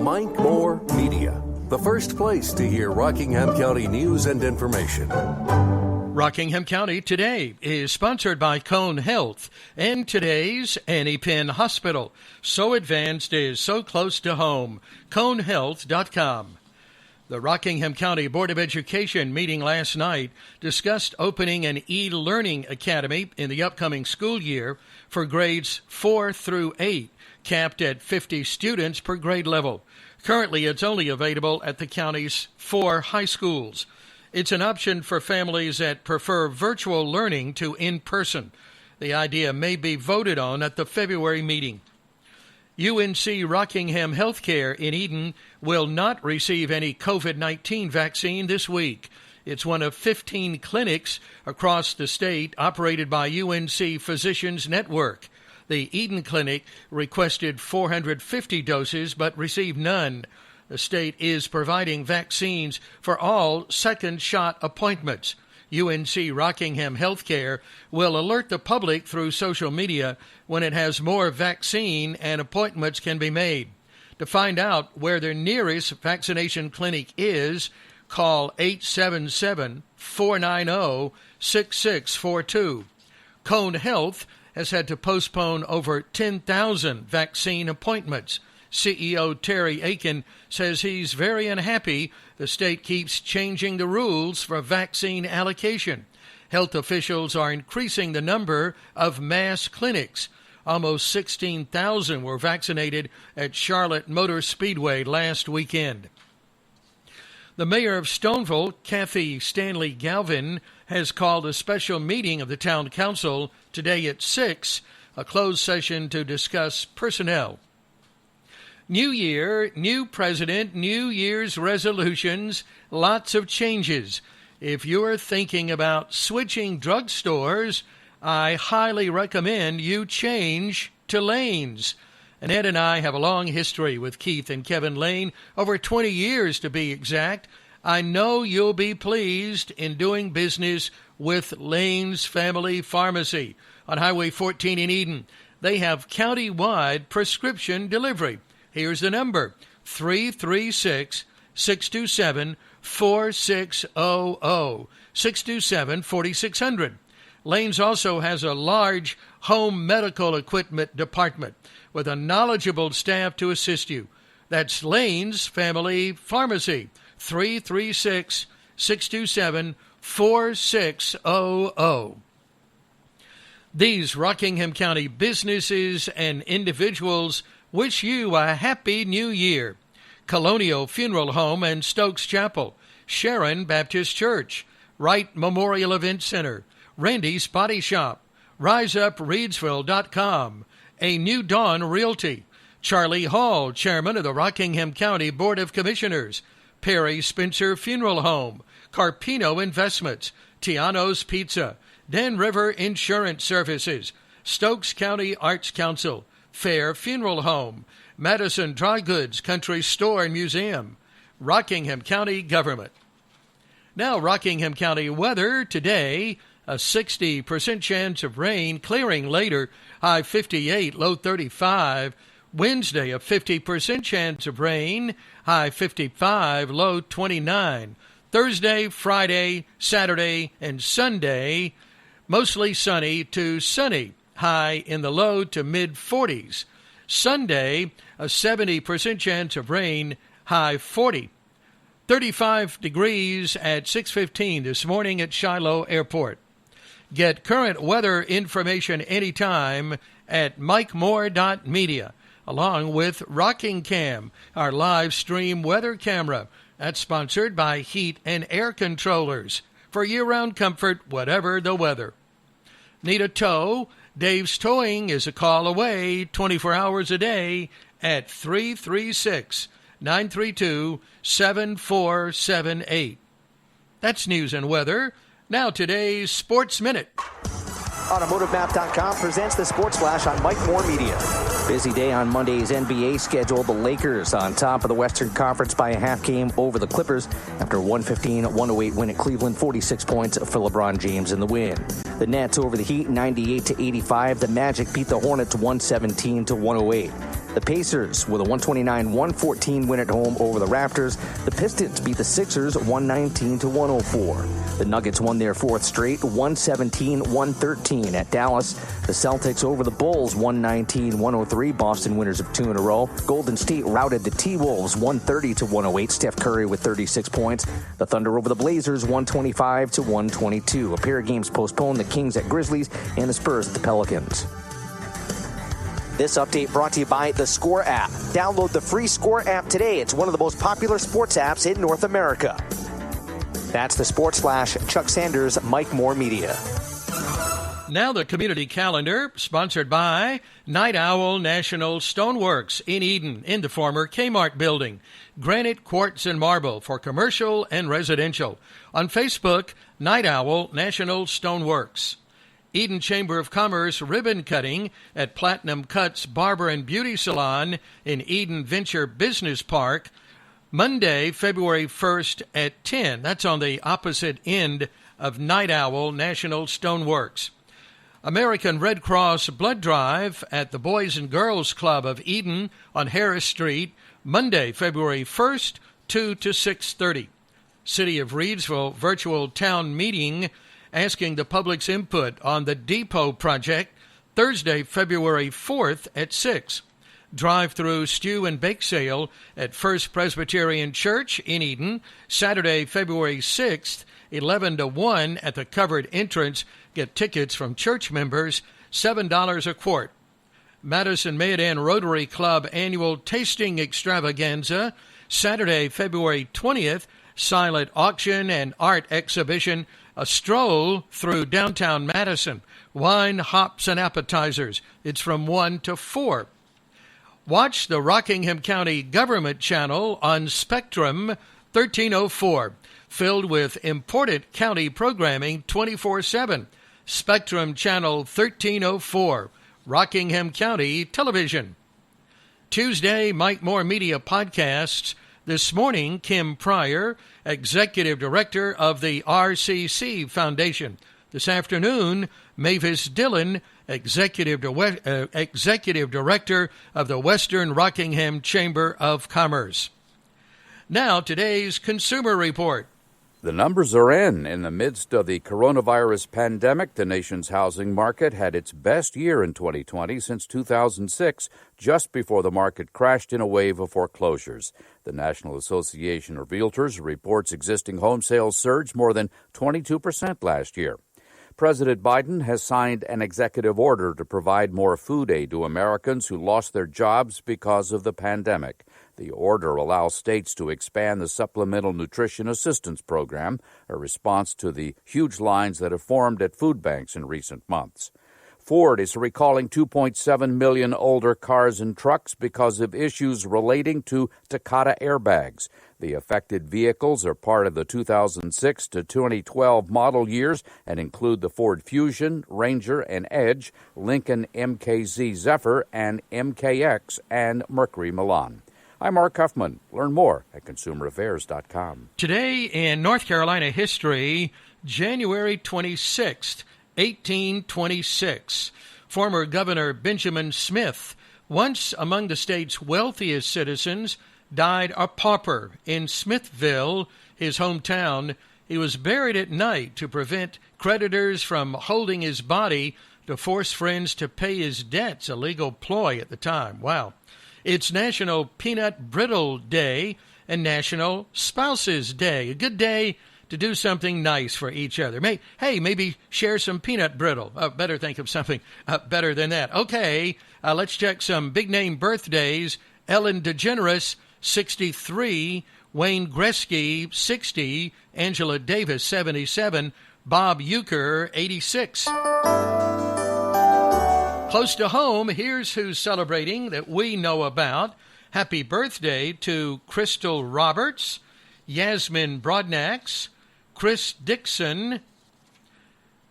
Mike Moore Media, the first place to hear Rockingham County news and information. Rockingham County Today is sponsored by Cone Health and today's Annie Penn Hospital. So advanced is so close to home. ConeHealth.com. The Rockingham County Board of Education meeting last night discussed opening an e-learning academy in the upcoming school year for grades 4 through 8, capped at 50 students per grade level. Currently, it's only available at the county's 4 high schools. It's an option for families that prefer virtual learning to in-person. The idea may be voted on at the February meeting. UNC Rockingham Healthcare in Eden will not receive any COVID-19 vaccine this week. It's one of 15 clinics across the state operated by UNC Physicians Network. The Eden Clinic requested 450 doses but received none. The state is providing vaccines for all second shot appointments. UNC Rockingham Healthcare will alert the public through social media when it has more vaccine and appointments can be made. To find out where their nearest vaccination clinic is, call 877-490-6642. Cone Health has had to postpone over 10,000 vaccine appointments. CEO Terry Aiken says he's very unhappy the state keeps changing the rules for vaccine allocation. Health officials are increasing the number of mass clinics. Almost 16,000 were vaccinated at Charlotte Motor Speedway last weekend. The mayor of Stoneville, Kathy Stanley Galvin, has called a special meeting of the town council today at 6, a closed session to discuss personnel. New year, new president, New Year's resolutions, lots of changes. If you're thinking about switching drugstores, I highly recommend you change to Lane's. Annette and I have a long history with Keith and Kevin Lane, over 20 years to be exact. I know you'll be pleased in doing business with Lane's Family Pharmacy on Highway 14 in Eden. They have county-wide prescription delivery. Here's the number, 336-627-4600, 627-4600. Lane's also has a large home medical equipment department with a knowledgeable staff to assist you. That's Lane's Family Pharmacy, 336-627-4600. These Rockingham County businesses and individuals wish you a happy new year. Colonial Funeral Home and Stokes Chapel, Sharon Baptist Church, Wright Memorial Event Center, Randy's Body Shop, RiseUpReedsville.com, A New Dawn Realty, Charlie Hall, Chairman of the Rockingham County Board of Commissioners, Perry Spencer Funeral Home, Carpino Investments, Tiano's Pizza, Dan River Insurance Services, Stokes County Arts Council, Fair Funeral Home, Madison Dry Goods Country Store and Museum, Rockingham County Government. Now, Rockingham County weather today, a 60% chance of rain, clearing later, high 58, low 35. Wednesday, a 50% chance of rain, high 55, low 29. Thursday, Friday, Saturday, and Sunday, mostly sunny to sunny, high in the low to mid-40s. Sunday, a 70% chance of rain, high 40. 35 degrees at 6:15 this morning at Shiloh Airport. Get current weather information anytime at mikemore.media, along with Rockingham, our live stream weather camera. That's sponsored by Heat and Air Controllers for year-round comfort, whatever the weather. Need a tow? Dave's Towing is a call away 24 hours a day at 336-932-7478. That's news and weather. Now today's Sports Minute. AutomotiveMap.com presents the Sports Flash on Mike Moore Media. Busy day on Monday's NBA schedule. The Lakers on top of the Western Conference by a half game over the Clippers after a 115-108 win at Cleveland, 46 points for LeBron James in the win. The Nets over the Heat, 98-85. The Magic beat the Hornets 117-108. The Pacers with a 129-114 win at home over the Raptors. The Pistons beat the Sixers 119-104. The Nuggets won their fourth straight, 117-113 at Dallas. The Celtics over the Bulls 119-103. Boston winners of 2 in a row. Golden State routed the T-Wolves 130-108. Steph Curry with 36 points. The Thunder over the Blazers 125-122. A pair of games postponed. The Kings at Grizzlies and the Spurs at the Pelicans. This update brought to you by the Score app. Download the free Score app today. It's one of the most popular sports apps in North America. That's the Sports Flash. Chuck Sanders, Mike Moore Media. Now the community calendar, sponsored by Night Owl National Stoneworks in Eden, in the former Kmart building. Granite, quartz, and marble for commercial and residential. On Facebook, Night Owl National Stoneworks. Eden Chamber of Commerce ribbon cutting at Platinum Cuts Barber and Beauty Salon in Eden Venture Business Park, Monday, February 1st at 10. That's on the opposite end of Night Owl National Stoneworks. American Red Cross Blood Drive at the Boys and Girls Club of Eden on Harris Street, Monday, February 1st, 2 to 6:30. City of Reidsville virtual town meeting asking the public's input on the Depot project, Thursday, February 4th at 6. Drive-through stew and bake sale at First Presbyterian Church in Eden, Saturday, February 6th, 11 to 1 at the covered entrance. Get tickets from church members, $7 a quart. Madison Mayodan Rotary Club annual tasting extravaganza, Saturday, February 20th, silent auction and art exhibition, a stroll through downtown Madison, wine, hops, and appetizers. It's from 1 to 4. Watch the Rockingham County Government Channel on Spectrum 1304, filled with important county programming 24/7. Spectrum Channel 1304, Rockingham County Television. Tuesday, Mike Moore Media Podcasts. This morning, Kim Pryor, Executive Director of the RCC Foundation. This afternoon, Mavis Dillon, Executive Director of the Western Rockingham Chamber of Commerce. Now, today's Consumer Report. The numbers are in. In the midst of the coronavirus pandemic, the nation's housing market had its best year in 2020 since 2006, just before the market crashed in a wave of foreclosures. The National Association of Realtors reports existing home sales surged more than 22% last year. President Biden has signed an executive order to provide more food aid to Americans who lost their jobs because of the pandemic. The order allows states to expand the Supplemental Nutrition Assistance Program, a response to the huge lines that have formed at food banks in recent months. Ford is recalling 2.7 million older cars and trucks because of issues relating to Takata airbags. The affected vehicles are part of the 2006 to 2012 model years and include the Ford Fusion, Ranger, and Edge, Lincoln MKZ Zephyr, and MKX, and Mercury Milan. I'm Mark Huffman. Learn more at consumeraffairs.com. Today in North Carolina history, January 26th, 1826. Former Governor Benjamin Smith, once among the state's wealthiest citizens, died a pauper in Smithville, his hometown. He was buried at night to prevent creditors from holding his body to force friends to pay his debts, a legal ploy at the time. Wow. It's National Peanut Brittle Day and National Spouses Day. A good day to do something nice for each other. Maybe share some peanut brittle. Better think of something better than that. Okay, let's check some big-name birthdays. Ellen DeGeneres, 63. Wayne Gretzky, 60. Angela Davis, 77. Bob Uecker, 86. Close to home, here's who's celebrating that we know about. Happy birthday to Crystal Roberts, Yasmin Broadnax, Chris Dixon,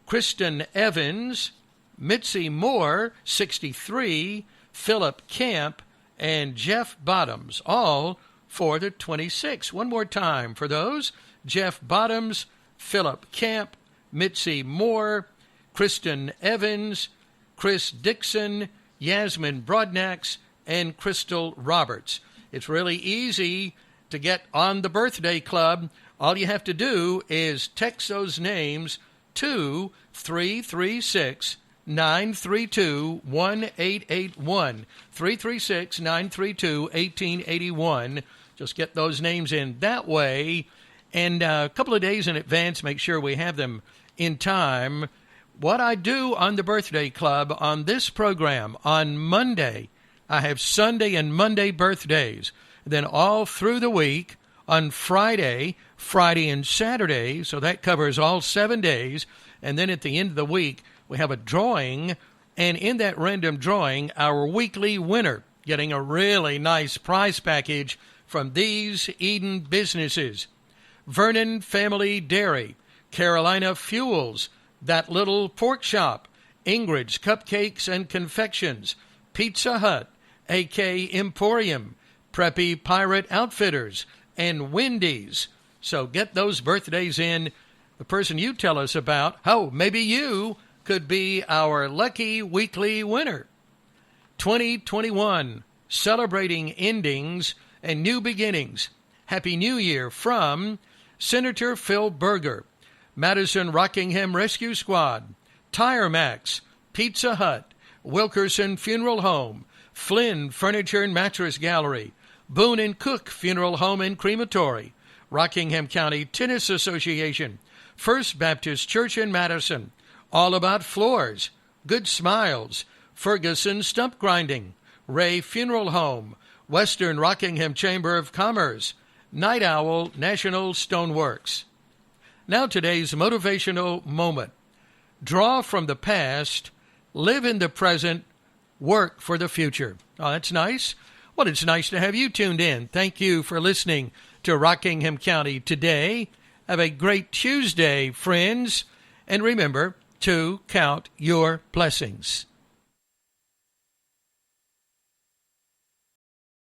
Kristen Evans, Mitzi Moore, 63, Philip Camp, and Jeff Bottoms, all for the 26th. One more time for those. Jeff Bottoms, Philip Camp, Mitzi Moore, Kristen Evans, Chris Dixon, Yasmin Broadnax, and Crystal Roberts. It's really easy to get on the birthday club. All you have to do is text those names to 336-932-1881. 336-932-1881. Just get those names in that way. And a couple of days in advance, make sure we have them in time. What I do on the birthday club on this program, on Monday, I have Sunday and Monday birthdays. Then all through the week, on Friday and Saturday, so that covers all 7 days. And then at the end of the week, we have a drawing. And in that random drawing, our weekly winner getting a really nice prize package from these Eden businesses: Vernon Family Dairy, Carolina Fuels, That Little Pork Shop, Ingrid's Cupcakes and Confections, Pizza Hut, AK Emporium, Preppy Pirate Outfitters, and Wendy's. So get those birthdays in. The person you tell us about, maybe you could be our lucky weekly winner. 2021, celebrating endings and new beginnings. Happy New Year from Senator Phil Berger, Madison Rockingham Rescue Squad, Tire Max, Pizza Hut, Wilkerson Funeral Home, Flynn Furniture and Mattress Gallery, Boone and Cook Funeral Home and Crematory, Rockingham County Tennis Association, First Baptist Church in Madison, All About Floors, Good Smiles, Ferguson Stump Grinding, Ray Funeral Home, Western Rockingham Chamber of Commerce, Night Owl National Stoneworks. Now today's motivational moment. Draw from the past, live in the present, work for the future. Oh, that's nice. Well, it's nice to have you tuned in. Thank you for listening to Rockingham County Today. Have a great Tuesday, friends. And remember to count your blessings.